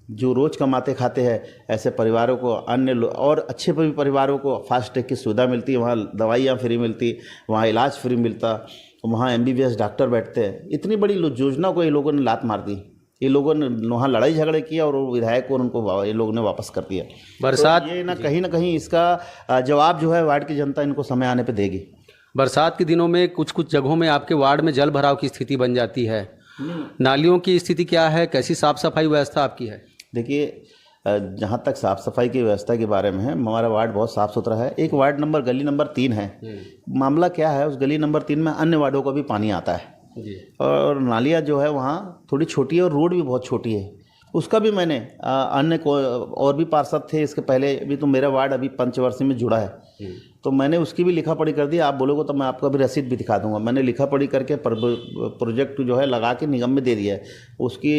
जो रोज़ कमाते खाते हैं, ऐसे परिवारों को, और अच्छे परिवारों को फास्ट ट्रैक की सुविधा मिलती है, वहाँ दवाइयाँ फ्री मिलती, वहाँ इलाज फ्री मिलता, वहाँ MBBS डॉक्टर बैठते हैं। इतनी बड़ी योजना को ये लोगों ने लात मार दी, ये लोगों ने वहाँ लड़ाई झगड़े किया, और विधायक को उनको ये लोगों ने वापस कर दिया। बरसात, तो ये ना कहीं इसका जवाब जो है वार्ड की जनता इनको समय आने पे देगी। बरसात के दिनों में कुछ जगहों में आपके वार्ड में जल भराव की स्थिति बन जाती है, नालियों की स्थिति क्या है, कैसी साफ सफाई व्यवस्था आपकी है? देखिए, जहाँ तक साफ़ सफाई की व्यवस्था के बारे में है, हमारा वार्ड बहुत साफ़ सुथरा है। एक वार्ड नंबर गली नंबर 3 है। मामला क्या है, उस गली नंबर 3 में अन्य वार्डों को भी पानी आता है, और नालियाँ जो है वहाँ थोड़ी छोटी है, और रोड भी बहुत छोटी है। उसका भी मैंने अन्य को, और भी पार्षद थे इसके पहले भी, तो मेरा वार्ड अभी पंचवर्षीय में जुड़ा है, तो मैंने उसकी भी लिखा पढ़ी कर दी। आप बोलोगे तो मैं आपको अभी रसीद भी दिखा दूंगा। मैंने लिखा पढ़ी करके प्रोजेक्ट जो है लगा के निगम में दे दिया है, उसकी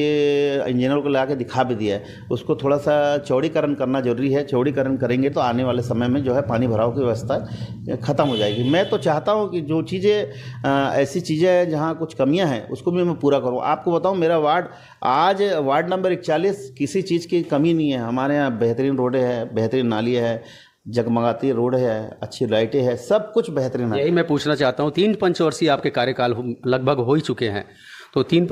इंजीनियर को लगा के दिखा भी दिया है। उसको थोड़ा सा चौड़ीकरण करना जरूरी है, चौड़ीकरण करेंगे तो आने वाले समय में जो है पानी भराव की व्यवस्था ख़त्म हो जाएगी। मैं तो चाहता हूँ कि जो चीज़ें ऐसी चीज़ें हैं जहाँ कुछ कमियाँ हैं उसको भी मैं पूरा करूँ। आपको बताऊँ, मेरा वार्ड आज वार्ड नंबर 41 किसी चीज़ की कमी नहीं है। हमारे यहाँ बेहतरीन रोडें हैं, बेहतरीन नालियाँ है, जगमगाती रोड है, अच्छी लाइटें हैं, सब कुछ बेहतरीन है। यही मैं पूछना चाहता हूँ, 3 पंचवर्षीय आपके कार्यकाल लगभग हो ही चुके हैं, तो 3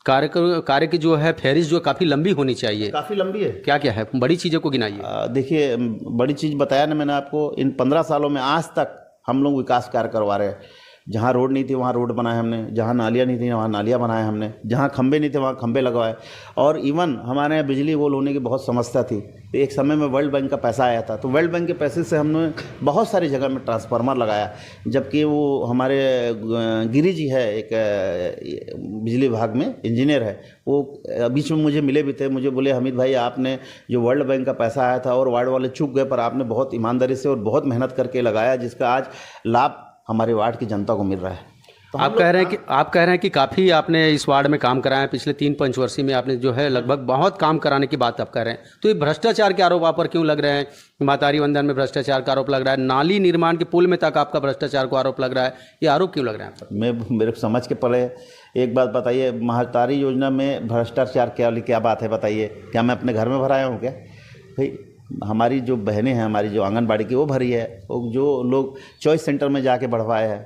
कार्य की जो है फेरिस जो काफ़ी लंबी होनी चाहिए, काफ़ी लंबी है। क्या क्या है बड़ी चीज़ों को गिनाइए। देखिए, बड़ी चीज़ बताया ना मैंने आपको, इन 15 सालों में आज तक हम लोग विकास कार्य करवा रहे हैं। जहाँ रोड नहीं थी वहाँ रोड बनाए हमने, जहाँ नालियाँ नहीं थी वहाँ नालियाँ बनाए हमने, जहाँ खंबे नहीं थे वहाँ खंबे लगवाए। और इवन हमारे यहाँ बिजली गोल होने की बहुत समस्या थी, तो एक समय में वर्ल्ड बैंक का पैसा आया था, तो वर्ल्ड बैंक के पैसे से हमने बहुत सारी जगह में ट्रांसफार्मर लगाया। जबकि वो हमारे गिरी जी है, एक बिजली विभाग में इंजीनियर है, वो बीच में मुझे मिले भी थे। मुझे बोले, हमीद भाई आपने जो वर्ल्ड बैंक का पैसा आया था और वार्ड वाले चूक गए, पर आपने बहुत ईमानदारी से और बहुत मेहनत करके लगाया, जिसका आज लाभ हमारे वार्ड की जनता को मिल रहा है। तो हम आप कह रहे हैं कि काफ़ी आपने इस वार्ड में काम कराया है, पिछले 3 पंचवर्षीय में आपने जो है लगभग बहुत काम कराने की बात आप कह रहे हैं। तो ये भ्रष्टाचार के आरोप आप पर क्यों लग रहे हैं? मातारी वंदन में भ्रष्टाचार का आरोप लग रहा है, नाली निर्माण के पुल में तक आपका भ्रष्टाचार को आरोप लग रहा है, ये आरोप क्यों लग रहे हैं आप पर? मेरे को समझ के पड़े। एक बात बताइए, महतारी योजना में भ्रष्टाचार क्या बात है बताइए? क्या मैं अपने घर में भराया हूँ क्या? भाई हमारी जो बहनें हैं, हमारी जो आंगनबाड़ी की वो भरी है, वो जो लोग चॉइस सेंटर में जाके बढ़वाए हैं,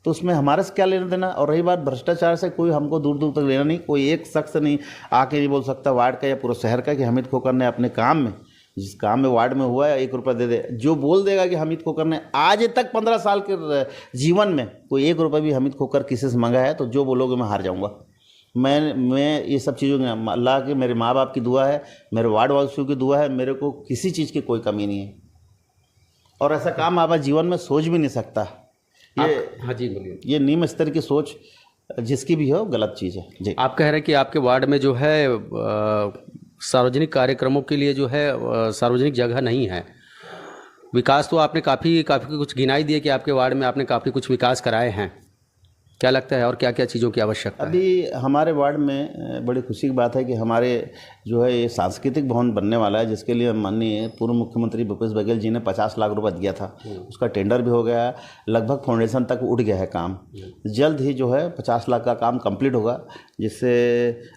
तो उसमें हमारे से क्या लेना देना। और रही बात भ्रष्टाचार से, कोई हमको दूर दूर तक लेना नहीं। कोई एक शख्स नहीं आके नहीं बोल सकता वार्ड का या पूरे शहर का कि हमीद खोकर ने अपने काम में, जिस काम में वार्ड में हुआ है, 1 रुपया दे दे। जो बोल देगा कि हमीद खोकर ने आज तक 15 साल के जीवन में कोई 1 रुपया भी हमीद खोकर किसी से मंगा है, तो जो बोलोगे मैं हार जाऊँगा। मैं ये सब चीज़ों में अल्लाह की, मेरे माँ बाप की दुआ है, मेरे वार्ड वासियों की दुआ है, मेरे को किसी चीज़ की कोई कमी नहीं है। और ऐसा काम आप जीवन में सोच भी नहीं सकता। हाँ जी बोलिए। ये निम्न स्तर की सोच जिसकी भी हो, गलत चीज़ है जी। आप कह रहे हैं कि आपके वार्ड में जो है सार्वजनिक कार्यक्रमों के लिए जो है सार्वजनिक जगह नहीं है। विकास तो आपने काफ़ी कुछ गिनाई दिए कि आपके वार्ड में आपने काफ़ी कुछ विकास कराए हैं। क्या लगता है और क्या क्या चीज़ों की आवश्यकता है? अभी हमारे वार्ड में बड़ी खुशी की बात है कि हमारे जो है ये सांस्कृतिक भवन बनने वाला है, जिसके लिए माननीय पूर्व मुख्यमंत्री भूपेश बघेल जी ने 50 लाख रुपए दिया था। उसका टेंडर भी हो गया है, लगभग फाउंडेशन तक उठ गया है काम। जल्द ही जो है 50 लाख का काम कंप्लीट होगा, जिससे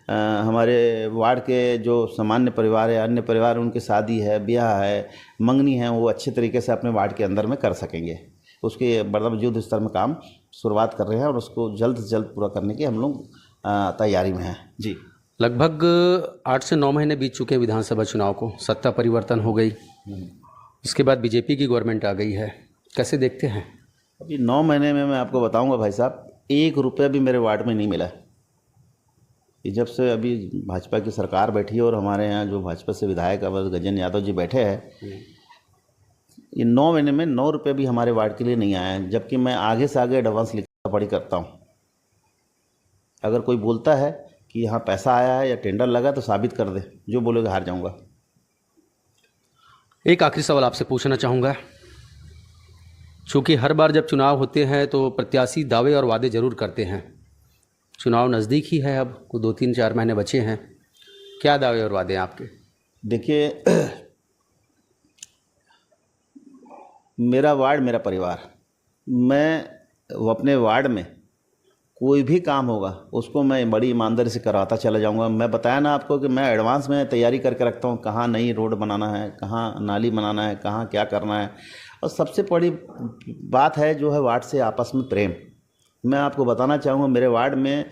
हमारे वार्ड के जो सामान्य परिवार है, अन्य परिवार, उनकी शादी है, ब्याह है, मंगनी है, वो अच्छे तरीके से अपने वार्ड के अंदर में कर सकेंगे। उसके मतलब युद्ध स्तर में काम शुरुआत कर रहे हैं और उसको जल्द से जल्द पूरा करने की हम लोग तैयारी में हैं जी। लगभग 8 से 9 महीने बीत चुके हैं विधानसभा चुनाव को, सत्ता परिवर्तन हो गई, उसके बाद बीजेपी की गवर्नमेंट आ गई है, कैसे देखते हैं? अभी 9 महीने में मैं आपको बताऊंगा भाई साहब, 1 रुपया भी मेरे वार्ड में नहीं मिला। ये जब से अभी भाजपा की सरकार बैठी है और हमारे यहाँ जो भाजपा से विधायक अवध गजेंद्र यादव जी बैठे हैं, ये 9 महीने में 9 रुपये भी हमारे वार्ड के लिए नहीं आए हैं। जबकि मैं आगे से आगे एडवांस लिखा पढ़ी करता हूँ। अगर कोई बोलता है कि यहाँ पैसा आया है या टेंडर लगा तो साबित कर दे, जो बोलेगा हार जाऊँगा। एक आखिरी सवाल आपसे पूछना चाहूँगा, चूँकि हर बार जब चुनाव होते हैं तो प्रत्याशी दावे और वादे ज़रूर करते हैं। चुनाव नज़दीक ही है, अब 2-3-4 महीने बचे हैं, क्या दावे और वादे हैं आपके? देखिए, मेरा वार्ड मेरा परिवार। मैं अपने वार्ड में कोई भी काम होगा उसको मैं बड़ी ईमानदारी से कराता चला जाऊंगा। मैं बताया ना आपको कि मैं एडवांस में तैयारी करके रखता हूँ, कहाँ नई रोड बनाना है, कहाँ नाली बनाना है, कहाँ क्या करना है। और सबसे बड़ी बात है जो है वार्ड से आपस में प्रेम। मैं आपको बताना चाहूँगा, मेरे वार्ड में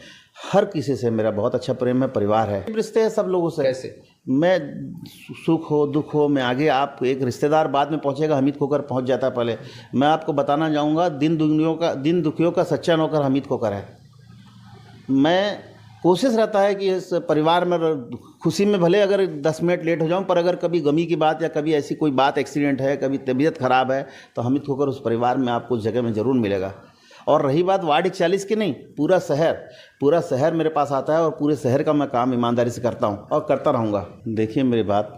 हर किसी से मेरा बहुत अच्छा प्रेम है, परिवार है, रिश्ते हैं सब लोगों से। कैसे? मैं सुख हो दुख हो, मैं आगे, आप एक रिश्तेदार बाद में पहुंचेगा, हमीद खोकर पहुंच जाता है पहले। मैं आपको बताना चाहूँगा, दिन दुखियों का सच्चा नौकर हमीद खोकर है। मैं कोशिश रहता है कि इस परिवार में खुशी में भले अगर 10 मिनट लेट हो जाऊं, पर अगर कभी गमी की बात या कभी ऐसी कोई बात, एक्सीडेंट है, कभी तबीयत ख़राब है, तो हमीद खोकर उस परिवार में आपको उस जगह में ज़रूर मिलेगा। और रही बात वार्ड 41 की, नहीं, पूरा शहर मेरे पास आता है और पूरे शहर का मैं काम ईमानदारी से करता हूँ और करता रहूँगा। देखिए मेरी बात,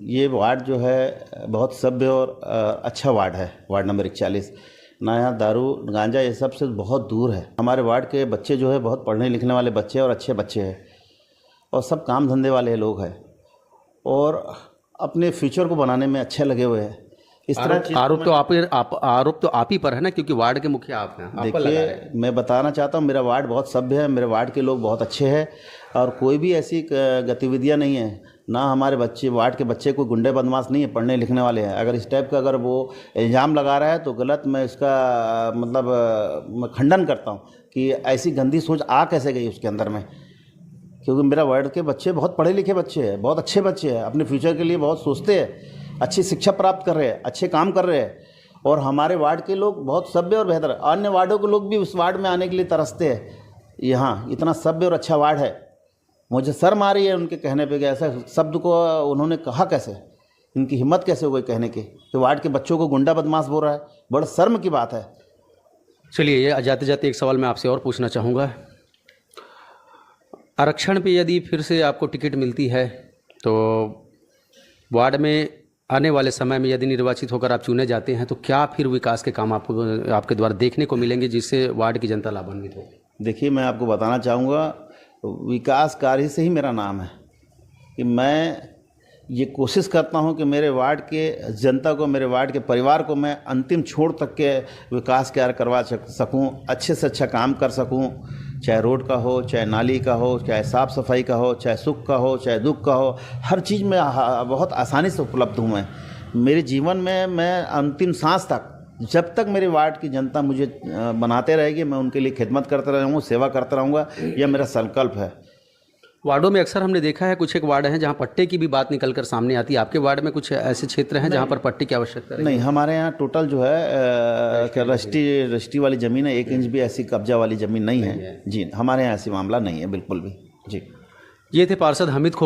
ये वार्ड जो है बहुत सभ्य और अच्छा वार्ड है, वार्ड नंबर 41। ना यहाँ दारू गांजा ये सब से बहुत दूर है। हमारे वार्ड के बच्चे जो है बहुत पढ़ने लिखने वाले बच्चे और अच्छे बच्चे हैं, और सब काम धंधे वाले लोग हैं और अपने फ्यूचर को बनाने में अच्छे लगे हुए हैं। इस तरह आरोप तो आप ही पर है ना, क्योंकि वार्ड के मुखिया आप हैं। देखिए, मैं बताना चाहता हूँ, मेरा वार्ड बहुत सभ्य है, मेरे वार्ड के लोग बहुत अच्छे हैं और कोई भी ऐसी गतिविधियाँ नहीं है। ना हमारे वार्ड के बच्चे कोई गुंडे बदमाश नहीं है, पढ़ने लिखने वाले हैं। अगर इस टाइप का अगर वो इल्ज़ाम लगा रहा है तो गलत, मैं इसका मतलब मैं खंडन करता हूँ कि ऐसी गंदी सोच आ कैसे गई उसके अंदर में। क्योंकि मेरा वार्ड के बच्चे बहुत पढ़े लिखे बच्चे हैं, बहुत अच्छे बच्चे हैं, अपने फ्यूचर के लिए बहुत सोचते हैं, अच्छी शिक्षा प्राप्त कर रहे हैं, अच्छे काम कर रहे हैं। और हमारे वार्ड के लोग बहुत सभ्य और बेहतर, अन्य वार्डों के लोग भी उस वार्ड में आने के लिए तरसते हैं। यहाँ इतना सभ्य और अच्छा वार्ड है, मुझे शर्म आ रही है उनके कहने पे कि ऐसा शब्द को उन्होंने कहा कैसे, इनकी हिम्मत कैसे हो गई कहने की कि वार्ड के बच्चों को गुंडा बदमाश बोल रहा है। बड़ा शर्म की बात है। चलिए, ये जाते जाते एक सवाल मैं आपसे और पूछना चाहूँगा, आरक्षण पे यदि फिर से आपको टिकट मिलती है तो वार्ड में आने वाले समय में यदि निर्वाचित होकर आप चुने जाते हैं तो क्या फिर विकास के काम आपको आपके द्वारा देखने को मिलेंगे जिससे वार्ड की जनता लाभान्वित हो? देखिए, मैं आपको बताना चाहूँगा, विकास कार्य से ही मेरा नाम है कि मैं ये कोशिश करता हूँ कि मेरे वार्ड के जनता को, मेरे वार्ड के परिवार को मैं अंतिम छोर तक के विकास कार्य करवा सकूँ, अच्छे से अच्छा काम कर सकूँ, चाहे रोड का हो, चाहे नाली का हो, चाहे साफ़ सफाई का हो, चाहे सुख का हो, चाहे दुख का हो, हर चीज़ में बहुत आसानी से उपलब्ध हूँ। मैं मेरे जीवन में मैं अंतिम सांस तक, जब तक मेरे वार्ड की जनता मुझे बनाते रहेगी, मैं उनके लिए खिदमत करता रहूँगा, सेवा करता रहूँगा, यह मेरा संकल्प है। वार्डों में अक्सर हमने देखा है कुछ एक वार्ड हैं जहाँ पट्टे की भी बात निकल कर सामने आती है। आपके वार्ड में कुछ ऐसे क्षेत्र हैं जहाँ पर पट्टे की आवश्यकता नहीं, हमारे यहाँ टोटल जो है क्या रजिस्ट्री वाली ज़मीन है, 1 इंच भी ऐसी कब्जा वाली ज़मीन नहीं है जी। हमारे यहाँ ऐसी मामला नहीं है बिल्कुल भी जी। ये थे पार्षद हामिद खो